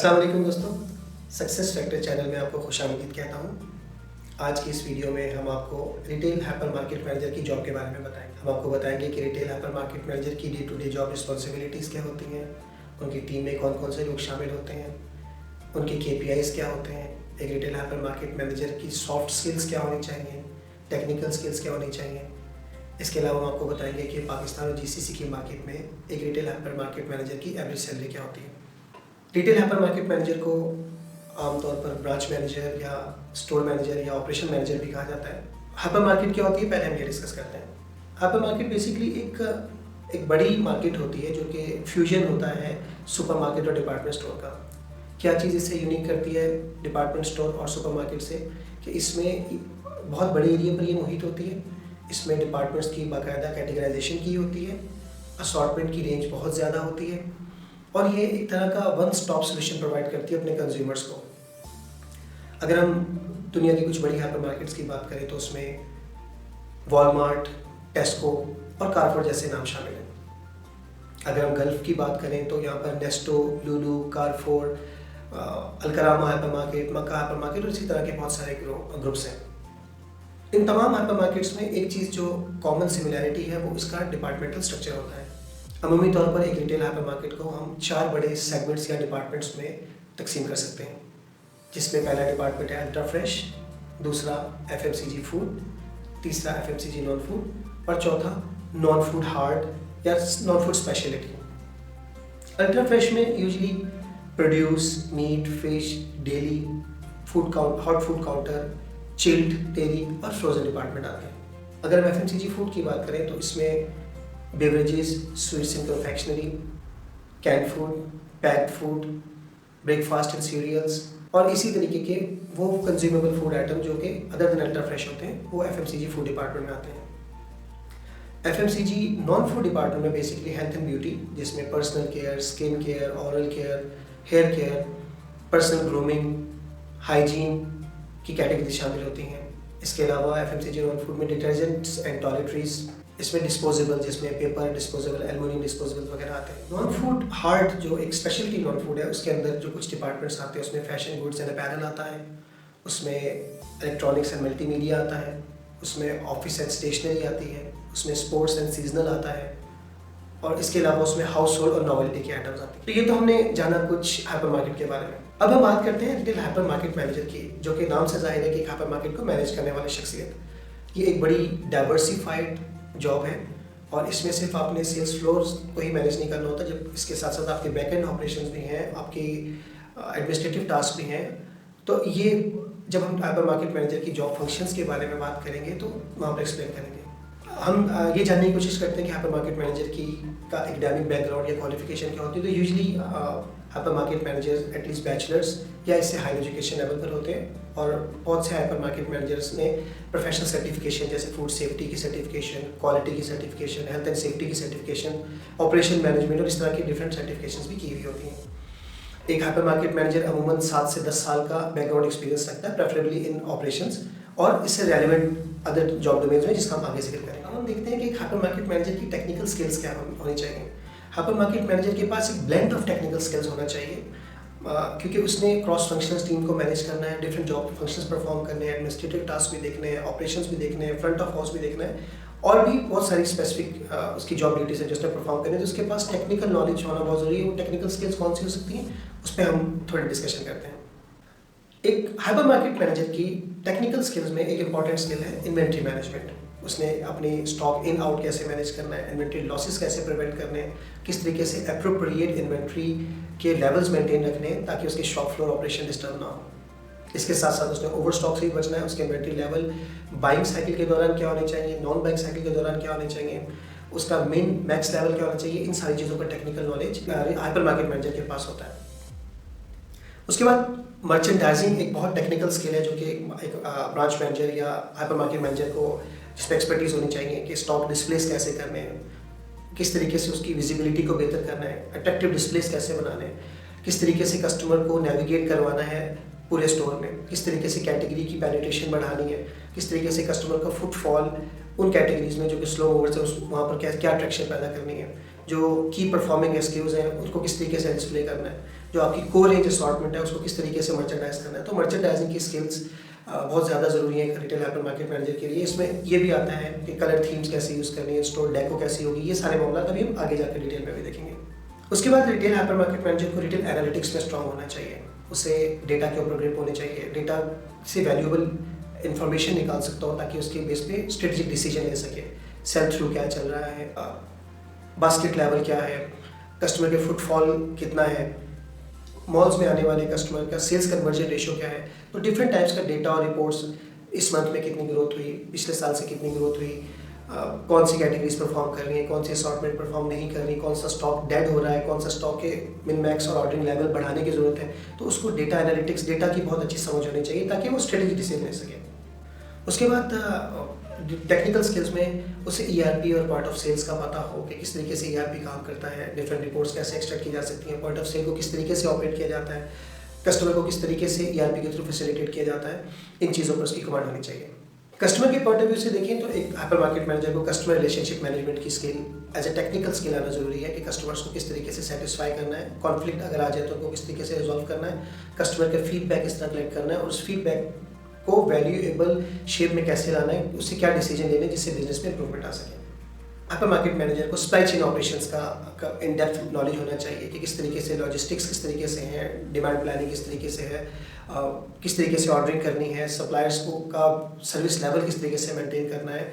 अस्सलाम वालेकुम दोस्तों, सक्सेस फैक्टर चैनल में आपको खुशामदीद कहता हूँ। आज की इस वीडियो में हम आपको रिटेल हाइपर मार्केट मैनेजर की जॉब के बारे में बताएंगे। हम आपको बताएंगे कि रिटेल हाइपर मार्केट मैनेजर की day to day job responsibilities क्या होती हैं, उनकी टीम में कौन कौन से लोग शामिल होते हैं, उनके KPIs क्या होते हैं, एक रिटेल हाइपर मार्केट मैनेजर की सॉफ्ट स्किल्स क्या होनी चाहिए, टेक्निकल स्किल्स क्या होनी चाहिए। इसके अलावा हम आपको बताएंगे कि पाकिस्तान और GCC की मार्केट में एक रिटेल हाइपर मार्केट मैनेजर की एवरेज सैलरी क्या होती है। रिटेल हाइपर मार्केट मैनेजर को आमतौर पर ब्रांच मैनेजर या स्टोर मैनेजर या ऑपरेशन मैनेजर भी कहा जाता है। हाइपर मार्केट क्या होती है, पहले हम ये डिस्कस करते हैं। हाइपर मार्केट बेसिकली एक बड़ी मार्केट होती है जो कि फ्यूजन होता है सुपर मार्केट और डिपार्टमेंट स्टोर का। क्या चीज़ इससे यूनिक करती है डिपार्टमेंट स्टोर और सुपर मार्केट से, कि इसमें बहुत बड़े एरिया पर ये मुहित होती है। इसमें डिपार्टमेंट्स की बाकायदा कैटेगराइजेशन की होती है, असॉर्टमेंट की रेंज बहुत ज़्यादा होती है और ये एक तरह का वन स्टॉप सोल्यूशन प्रोवाइड करती है अपने कंज्यूमर्स को। अगर हम दुनिया की कुछ बड़ी हाइपर मार्केट्स की बात करें तो उसमें वॉलमार्ट, टेस्को और कारफोर जैसे नाम शामिल हैं। अगर हम गल्फ की बात करें तो यहाँ पर नेस्टो, लुलु, कारफोर, अलकरामा हाइपर मार्केट, मक्का हाइपर मार्केट और इसी तरह के बहुत सारे ग्रुप्स हैं। इन तमाम हाइपर मार्केट्स में एक चीज़ जो कॉमन सिमिलैरिटी है वो इसका डिपार्टमेंटल स्ट्रक्चर होता है। अमूमी तौर पर एक रिटेल हाइपर मार्केट को हम 4 बड़े सेगमेंट्स या डिपार्टमेंट्स में तकसीम कर सकते हैं, जिसमें पहला डिपार्टमेंट है अल्ट्रा फ्रेश, दूसरा FMCG फूड, तीसरा FMCG नॉन फूड और चौथा नॉन फूड हार्ड या non food speciality. Ultra fresh में usually produce, meat, fish, deli food hot food counter, chilled, dairy और फ्रोजन डिपार्टमेंट आते हैं। अगर हम FMCG फूड की बात करें तो इसमें beverages, sweets and confectionery, can food, packed food, breakfast and cereals और इसी तरीके के वो कंज्यूमेबल फूड आइटम जो कि अदर देन अल्ट्रा फ्रेश होते हैं वो FMCG फूड डिपार्टमेंट में आते हैं। FMCG नॉन फूड डिपार्टमेंट में बेसिकली हेल्थ एंड ब्यूटी, जिसमें personal care, skin care, oral care, hair care, personal grooming, hygiene की कैटेगरी शामिल होती हैं। इसके अलावा FMCG नॉन फूड में डिटर्जेंट्स एंड टॉयलेटरीज, इसमें डिस्पोजेबल, जिसमें पेपर डिस्पोजेबल, एल्युमिनियम डिस्पोजेबल वगैरह आते हैं। नॉन फूड हार्ड जो एक स्पेशलिटी नॉन फूड है उसके अंदर जो कुछ डिपार्टमेंट्स आते हैं उसमें फैशन गुड्स एंड अपैरल आता है, उसमें इलेक्ट्रॉनिक्स एंड मल्टीमीडिया आता है, उसमें ऑफिस एंड स्टेशनरी आती है, उसमें स्पोर्ट्स एंड सीजनल आता है और इसके अलावा उसमें हाउस होल्ड और नॉवेल्टी के आइटम्स आते हैं। तो ये तो हमने जाना कुछ हाइपर मार्केट के बारे में। अब हम बात करते हैं रिटेल हाइपर मार्केट मैनेजर की, जो कि नाम से जाहिर है कि एक हाइपर मार्केट को मैनेज करने वाली शख्सियत। ये एक बड़ी डाइवर्सिफाइड जॉब है और इसमें सिर्फ आपने सेल्स फ्लोर को ही मैनेज नहीं करना होता, जब इसके साथ साथ आपके बैक एंड ऑपरेशंस भी हैं, आपकी एडमिनिस्ट्रेटिव टास्क भी हैं। तो ये जब हम हाइपर मार्केट मैनेजर की जॉब फंक्शंस के बारे में बात करेंगे तो वहाँ पर एक्सप्लेन करेंगे। हम ये जानने की कोशिश करते हैं कि हाइपर मार्केट मैनेजर की का एकेडमिक बैकग्राउंड या क्वालिफिकेशन क्या होती है। तो usually hyper market managers at least bachelors या इससे हाई एजुकेशन लेवल पर होते हैं और बहुत से हाइपर मार्केट मैनेजर्स ने प्रोफेशनल सर्टिफिकेशन जैसे फूड सेफ्टी की सर्टिफिकेशन, क्वालिटी की सर्टिफिकेशन, हेल्थ एंड सेफ्टी की सर्टिफिकेशन, ऑपरेशन मैनेजमेंट और इस तरह की डिफरेंट सर्टिफिकेशंस भी की हुई होती हैं। एक हाइपर मार्केट मैनेजर अमूमन 7 से 10 साल का बैकग्राउंड एक्सपीरियंस रखता है, प्रेफरेबली इन ऑपरेशंस और इससे रेलिवेंट अदर जॉब डोमेन्स में, जिसका हम आगे जिक्र करेंगे। हम देखते हैं कि एक हाइपर मार्केट मैनेजर की टेक्निकल स्किल्स क्या होनी चाहिए। हाइपर मार्केट मैनेजर के पास एक ब्लेंड ऑफ टेक्निकल स्किल्स होना चाहिए, क्योंकि उसने क्रॉस फंक्शनल टीम को मैनेज करना है, डिफरेंट जॉब फंक्शंस परफॉर्म करने हैं, एडमिनिस्ट्रेटिव टास्क भी देखने हैं, ऑपरेशंस भी देखने हैं, फ्रंट ऑफ हाउस भी देखना है और भी बहुत सारी स्पेसिफिक उसकी जॉब ड्यूटीज है जिसने परफॉर्म करनी है। तो उसके पास टेक्निकल नॉलेज होना बहुत ज़रूरी है। वो टेक्निकल स्किल्स कौन सी हो सकती हैं उस पर हम थोड़ी डिस्कशन करते हैं। एक हाइपर मार्केट मैनेजर की टेक्निकल स्किल्स में एक इंपॉर्टेंट स्किल है इन्वेंट्री मैनेजमेंट। उसने अपनी स्टॉक इन आउट कैसे मैनेज करना है, इन्वेंट्री लॉसेस कैसे प्रिवेंट करने हैं, किस तरीके से एप्रोप्रिएट इन्वेंट्री के लेवल्स मेंटेन रखने हैं ताकि उसके शॉप फ्लोर ऑपरेशन डिस्टर्ब ना हो। इसके साथ साथ उसने ओवर स्टॉक से भी बचना है। उसके इन्वेंट्री लेवल बाइंग साइकिल के दौरान क्या होने चाहिए, नॉन बाइंग साइकिल के दौरान क्या होने चाहिए, उसका मेन मैक्स लेवल क्या होना चाहिए, इन सारी चीज़ों का technical knowledge hypermarket manager के पास होता है। उसके बाद मर्चेंडाइजिंग एक बहुत टेक्निकल स्किल है जो कि एक ब्रांच मैनेजर या हाइपर मार्केट मैनेजर को जिसमें एक्सपर्टीज होनी चाहिए कि स्टॉक डिस्प्लेस कैसे करने हैं, किस तरीके से उसकी विजिबिलिटी को बेहतर करना है, अट्रैक्टिव डिस्प्लेस कैसे बनाने हैं, किस तरीके से कस्टमर को नेविगेट करवाना है पूरे स्टोर में, किस तरीके से कैटेगरी की पेनिट्रेशन बढ़ानी है, किस तरीके से कस्टमर का फुटफॉल उन कैटेगरीज में जो कि स्लो ओवर से वहाँ पर क्या अट्रैक्शन पैदा करनी है, जो की परफॉर्मिंग एसक्यूज़ हैं उनको किस तरीके से डिस्प्ले करना है, जो आपकी कोर रेंज असॉर्टमेंट है उसको किस तरीके से मर्चेंडाइज करना है। तो मर्चेंडाइजिंग की स्किल्स बहुत ज़्यादा ज़रूरी है एक रिटेल हाइपर मार्केट मैनेजर के लिए। इसमें ये भी आता है कि कलर थीम्स कैसे यूज़ करनी है, स्टोर डेको कैसी होगी, ये सारे मामला अभी हम आगे जाकर डिटेल में भी देखेंगे। उसके बाद रिटेल हाइपर मार्केट मैनेजर को रिटेल एनालिटिक्स में स्ट्रांग होना चाहिए, उसे डेटा के ऊपर ग्रिप होनी चाहिए, डेटा से वैल्यूएबल इन्फॉर्मेशन निकाल सकता हो ताकि उसके बेस पे स्ट्रेटेजिक डिसीजन ले सके। सेल थ्रू क्या चल रहा है, बास्केट लेवल क्या है, कस्टमर के फुटफॉल कितना है, मॉल्स में आने वाले कस्टमर का सेल्स कन्वर्जन रेशियो क्या है। तो डिफरेंट टाइप्स का डेटा और रिपोर्ट्स, इस मंथ में कितनी ग्रोथ हुई, पिछले साल से कितनी ग्रोथ हुई, कौन सी कैटेगरीज परफॉर्म कर रही है, कौन सी असॉर्टमेंट परफॉर्म नहीं कर रही, कौन सा स्टॉक डेड हो रहा है, कौन सा स्टॉक के मिन मैक्स और ऑर्डरिंग लेवल बढ़ाने की जरूरत है। तो उसको डेटा एनालिटिक्स, डेटा की बहुत अच्छी समझ होनी चाहिए ताकि वो स्ट्रेटेजिक डिसीजन ले सके। उसके बाद टेक्निकल स्किल्स में उसे ERP और पॉइंट ऑफ सेल्स का पता हो कि किस तरीके से ERP काम करता है, डिफरेंट रिपोर्ट्स कैसे एक्सट्रैक्ट की जा सकती हैं, पॉइंट ऑफ सेल को किस तरीके से ऑपरेट किया जाता है, कस्टमर को किस तरीके से ERP के थ्रू फैसिलिटेट किया जाता है। इन चीज़ों पर उसकी कमांड होनी चाहिए। कस्टमर के पॉइंट ऑफ व्यू से देखें तो एक हाइपर मार्केट मैनेजर को कस्टमर रिलेशनशिप मैनेजमेंट की skill as a technical skill आना जरूरी है कि कस्टमर्स को किस तरीके से सेटिस्फाई करना है, कॉन्फ्लिक्ट अगर आ जाए तो उनको किस तरीके से रिजॉल्व करना है, कस्टमर का फीडबैक किस तरह कलेक्ट करना है और उस फीडबैक को वैल्यूएबल शेप में कैसे लाना है, उससे क्या डिसीजन लेने जिससे बिजनेस में इंप्रूवमेंट आ सके। हाइपर मार्केट मैनेजर को सप्लाई चेन ऑपरेशंस का इन डेप्थ नॉलेज होना चाहिए कि किस तरीके से लॉजिस्टिक्स किस तरीके से है, डिमांड प्लानिंग किस तरीके से है, किस तरीके से ऑर्डरिंग करनी है, सप्लायर्स को का सर्विस लेवल किस तरीके से मेंटेन करना है,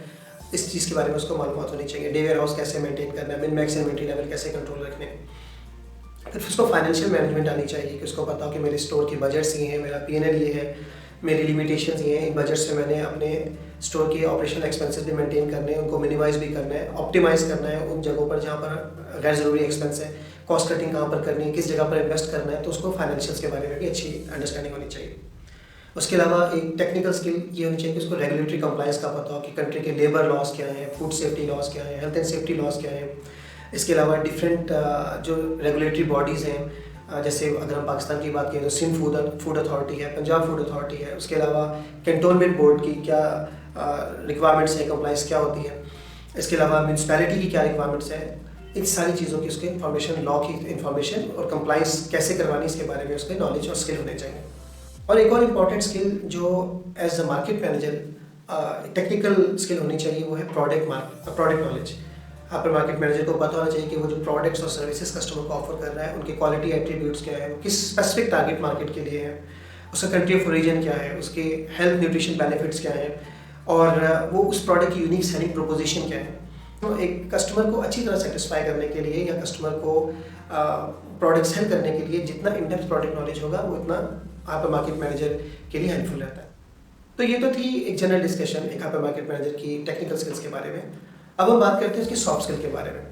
इस चीज़ के बारे में उसको मालूमात होनी चाहिए। डे वेयर हाउस कैसे मेंटेन करना है, मिन मैक्स इन्वेंटरी लेवल कैसे कंट्रोल रखने हैं। फिर उसको फाइनेंशियल मैनेजमेंट आनी चाहिए कि उसको पता हो कि मेरे स्टोर की बजट्स ये हैं, मेरा P&L ये है, मेरी लिमिटेशंस ये हैं, इन बजट से मैंने अपने स्टोर के ऑपरेशनल एक्सपेंसेस भी मेंटेन करने हैं, उनको मिनिमाइज भी करना है, ऑप्टिमाइज करना है उन जगहों पर जहाँ पर गैर ज़रूरी एक्सपेंस है, कॉस्ट कटिंग कहाँ पर करनी है, किस जगह पर इन्वेस्ट करना है। तो उसको फाइनेंशियल्स के बारे में भी अच्छी अंडरस्टैंडिंग होनी चाहिए। उसके अलावा एक टेक्निकल स्किल ये होनी चाहिए कि उसको रेगुलेटरी कंप्लायंस का पता हो कि कंट्री के लेबर लॉज क्या हैं, फूड सेफ्टी लॉज क्या हैं, हेल्थ एंड सेफ्टी लॉज क्या हैं। इसके अलावा डिफरेंट जो रेगुलेटरी बॉडीज़ हैं, जैसे अगर हम पाकिस्तान की बात करें तो सिंध फूड अथॉरिटी है, पंजाब फूड अथॉरिटी है। उसके अलावा कैंटोनमेंट बोर्ड की क्या रिक्वायरमेंट्स है, कंप्लाइंस क्या होती है। इसके अलावा म्यूनसिपैलिटी की क्या रिक्वायरमेंट्स है। इन सारी चीज़ों की उसके इन्फॉर्मेशन, लॉ की इन्फॉर्मेशन और कंप्लाइंस कैसे करवानी इसके बारे में उसके नॉलेज और स्किल होने चाहिए। और एक और इम्पॉर्टेंट स्किल जो as a market manager technical skill होनी चाहिए वो है product knowledge. Hypermarket manager को पता होना चाहिए कि वो जो प्रोडक्ट्स और सर्विसेज कस्टमर को ऑफर कर रहा है उनके क्वालिटी एट्रीब्यूट्स क्या है, वो किस स्पेसिफिक टारगेट मार्केट के लिए है, उसका कंट्री ऑफ ओरिजिन क्या है, उसके हेल्थ न्यूट्रिशन बेनिफिट्स क्या है और वो उस प्रोडक्ट की यूनिक सेलिंग प्रोपोजिशन क्या है। तो एक कस्टमर को अच्छी तरह सेटिस्फाई करने के लिए या कस्टमर को प्रोडक्ट सेल करने के लिए जितना इन डेप्थ प्रोडक्ट नॉलेज होगा वो इतना हाइपर मार्केट मैनेजर के लिए हेल्पफुल रहता है। तो ये तो थी एक जनरल डिस्कशन एक हाइपर मार्केट मैनेजर की टेक्निकल स्किल्स के बारे में। अब हम बात करते हैं उसकी सॉफ्ट स्किल के बारे में।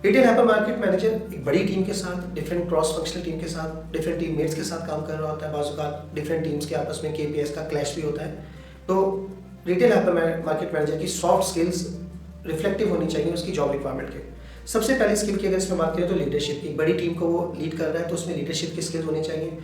रिटेल हाइपर मार्केट मैनेजर एक बड़ी टीम के साथ, डिफरेंट क्रॉस फंक्शनल टीम के साथ, डिफरेंट टीम मेट्स के साथ काम कर रहा होता है। बाज़ औक़ात डिफरेंट टीम्स के आपस में KPIs का क्लैश भी होता है। तो रिटेल हाइपर मार्केट मैनेजर की सॉफ्ट स्किल्स रिफ्लेक्टिव होनी चाहिए उसकी जॉब रिक्वायरमेंट के। सबसे पहली स्किल की अगर इसमें बात करें तो लीडरशिप की। बड़ी टीम को वो लीड कर रहा है तो उसमें लीडरशिप की स्किल्स होनी चाहिए।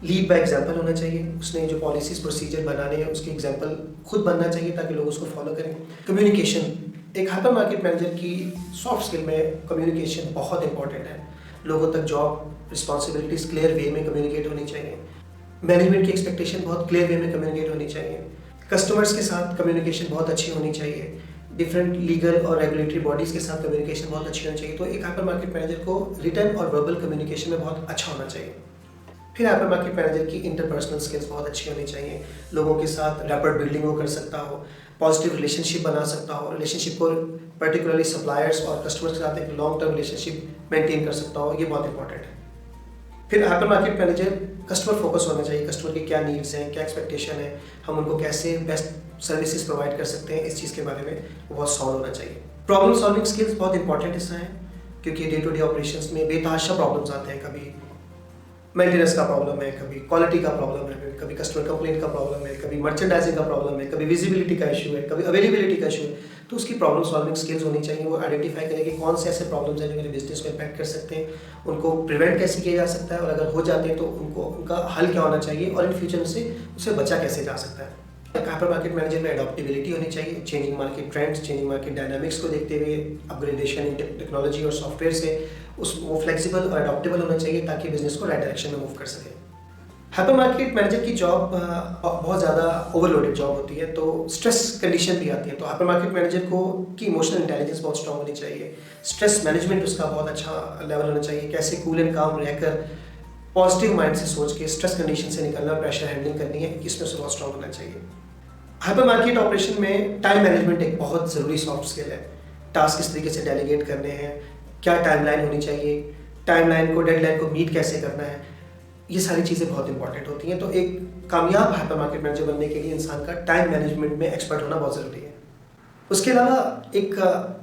लीड बाय एग्जाम्पल होना चाहिए, उसने जो पॉलिसीज प्रोसीजर बनाने हैं उसके एग्जाम्पल खुद बनना चाहिए ताकि लोग उसको फॉलो करें। कम्युनिकेशन, एक हाइपर मार्केट मैनेजर की सॉफ्ट स्किल में कम्युनिकेशन बहुत इंपॉर्टेंट है। लोगों तक जॉब रिस्पॉन्सिबिलिटीज क्लियर वे में कम्युनिकेट होनी चाहिए। मैनेजमेंट की एक्सपेक्टेशन बहुत क्लियर वे में कम्युनिकेट होनी चाहिए। कस्टमर्स के साथ कम्युनिकेशन बहुत अच्छी होनी चाहिए। डिफरेंट लीगल और रेगुलेटरी बॉडीज़ के साथ कम्युनिकेशन बहुत अच्छी होनी चाहिए। तो एक हाइपर मार्केट मैनेजर को रिटन और वर्बल कम्युनिकेशन में बहुत अच्छा होना चाहिए। फिर हाइपर मार्केट मैनेजर की इंटरपर्सनल स्किल्स बहुत अच्छी होनी चाहिए। लोगों के साथ रैपिड बिल्डिंग वो कर सकता हो, पॉजिटिव रिलेशनशिप बना सकता हो, रिलेशनशिप को पर्टिकुलरली सप्लायर्स और कस्टमर्स के साथ एक लॉन्ग टर्म रिलेशनशिप मेंटेन कर सकता हो, ये बहुत इंपॉर्टेंट है। फिर hyper market manager customer focus होना चाहिए। कस्टमर की क्या नीड्स हैं, क्या एक्सपेक्टेशन है, हम उनको कैसे बेस्ट सर्विसेज प्रोवाइड कर सकते हैं, इस चीज़ के बारे में वो बहुत सॉल्व होना चाहिए। प्रॉब्लम सॉल्विंग स्किल्स बहुत इंपॉर्टेंट हिस्सा है क्योंकि डे टू डे ऑपरेशंस में बेतहाशा प्रॉब्लम्स आते हैं। कभी मेंटेनेंस का प्रॉब्लम है, कभी क्वालिटी का प्रॉब्लम है, कभी कस्टमर कंप्लेंट का प्रॉब्लम है, कभी मर्चेंडाइजिंग का प्रॉब्लम है, कभी विजिबिलिटी का इशू है, कभी अवेलेबिलिटी का इशू है। तो उसकी प्रॉब्लम सॉल्विंग स्किल्स होनी चाहिए। वो आइडेंटिफाई करें कि कौन से ऐसे प्रॉब्लम्स हैं जो मेरे बिजनेस को इम्पैक्ट कर सकते हैं, उनको प्रिवेंट कैसे किया जा सकता है और अगर हो जाते हैं तो उनका हल क्या होना चाहिए और इन फ्यूचर से उसे बचा कैसे जा सकता है। हाइपर मार्केट मैनेजर में अडॉप्टेबिलिटी होनी चाहिए, changing market trends, changing market dynamics को देखते हुए अपग्रेडेशन इन टेक्नोलॉजी और सॉफ्टवेयर से वो फ्लेक्सिबल और अडॉप्टेबल होना चाहिए ताकि बिजनेस को राइट डायरेक्शन में मूव कर सके। हाइपर मार्केट मैनेजर की जॉब बहुत ज़्यादा ओवरलोडेड जॉब होती है, तो स्ट्रेस कंडीशन भी आती है। तो हाइपर मार्केट मैनेजर को की इमोशनल इंटेलिजेंस बहुत स्ट्रांग होनी चाहिए, स्ट्रेस मैनेजमेंट उसका बहुत अच्छा लेवल होना चाहिए, कैसे कूल एंड काम रहकर पॉजिटिव माइंड से सोच के स्ट्रेस कंडीशन से निकलना, प्रेशर हैंडलिंग करनी है, इसमें से बहुत स्ट्रांग होना चाहिए। हाइपर मार्केट ऑपरेशन में टाइम मैनेजमेंट एक बहुत ज़रूरी सॉफ्ट स्किल है। टास्क किस तरीके से डेलीगेट करने हैं, क्या टाइमलाइन होनी चाहिए, टाइमलाइन को डेडलाइन को मीट कैसे करना है, ये सारी चीज़ें बहुत इंपॉर्टेंट होती हैं। तो एक कामयाब हाइपर मार्केट मैनेजर बनने के लिए इंसान का टाइम मैनेजमेंट में एक्सपर्ट होना बहुत ज़रूरी है। उसके अलावा एक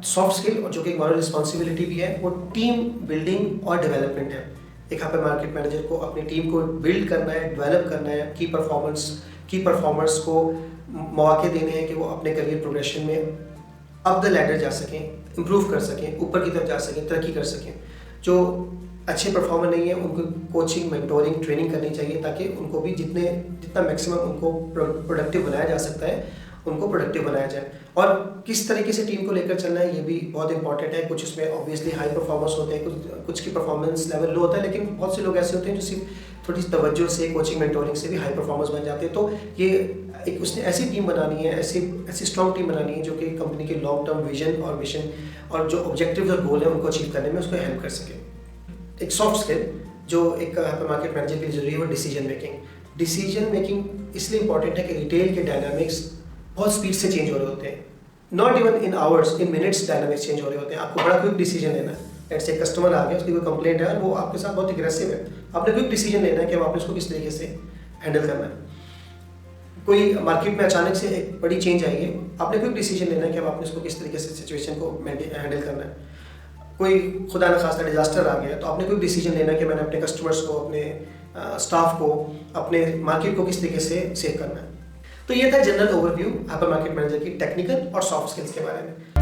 सॉफ्ट स्किल जो कि एक मॉरल रिस्पॉन्सिबिलिटी भी है, वो टीम बिल्डिंग और डेवलपमेंट है। एक हाइपर मार्केट मैनेजर को अपनी टीम को बिल्ड करना है, डेवलप करना है, की परफॉर्मर्स को मौके देने हैं कि वो अपने करियर प्रोग्रेशन में अप द लैडर जा सकें, इम्प्रूव कर सकें, ऊपर की तरफ जा सकें, तरक्की कर सकें। जो अच्छे परफॉर्मर नहीं है उनको कोचिंग, मेंटोरिंग, ट्रेनिंग करनी चाहिए ताकि उनको भी जितना मैक्सिमम उनको प्रोडक्टिव बनाया जा सकता है उनको प्रोडक्टिव बनाया जाए। और किस तरीके से टीम को लेकर चलना है ये भी बहुत इंपॉर्टेंट है। कुछ उसमें ऑब्वियसली हाई परफॉर्मर्स होते हैं, कुछ की परफॉर्मेंस लेवल लो होता है, लेकिन बहुत से लोग ऐसे होते हैं जो सिर्फ थोड़ी सी तवज्जो से, कोचिंग, मेंटोरिंग से भी हाई परफॉर्मर्स बन जाते हैं। तो ये एक उसने ऐसी टीम बनानी है, ऐसी स्ट्रॉन्ग टीम बनानी है जो कि कंपनी के लॉन्ग टर्म विजन और मिशन और जो ऑब्जेक्टिव और गोल है उनको अचीव करने में उसको हेल्प कर सके। एक सॉफ्ट स्किल जो एक हाइपर मार्केट मैनेजर के लिए जरूरी है वो डिसीजन मेकिंग। डिसीजन मेकिंग इसलिए इंपॉर्टेंट है कि रिटेल के डायनामिक्स बहुत स्पीड से चेंज हो रहे होते हैं, not even in hours, in minutes dynamics change हो रहे होते हैं। आपको बड़ा क्विक डिसीजन लेना है। लेट्स से कस्टमर आ गया, उसकी कोई कंप्लेंट है और वो आपके साथ बहुत एग्रेसिव है, आपने क्विक डिसीजन लेना है कि आपने उसको किस तरीके से हैंडल करना है। कोई मार्केट में अचानक से एक बड़ी चेंज आई है, आपने क्विक डिसीजन लेना है कि आपने उसको किस तरीके से सिचुएशन को हैंडल करना है। कोई खुदा न खास्ता डिजास्टर आ गया तो आपने कोई डिसीजन लेना है कि मैंने अपने कस्टमर्स को, अपने स्टाफ को, अपने मार्केट को किस तरीके से सेव करना है। तो ये था general overview hyper market manager की टेक्निकल और सॉफ्ट स्किल्स के बारे में।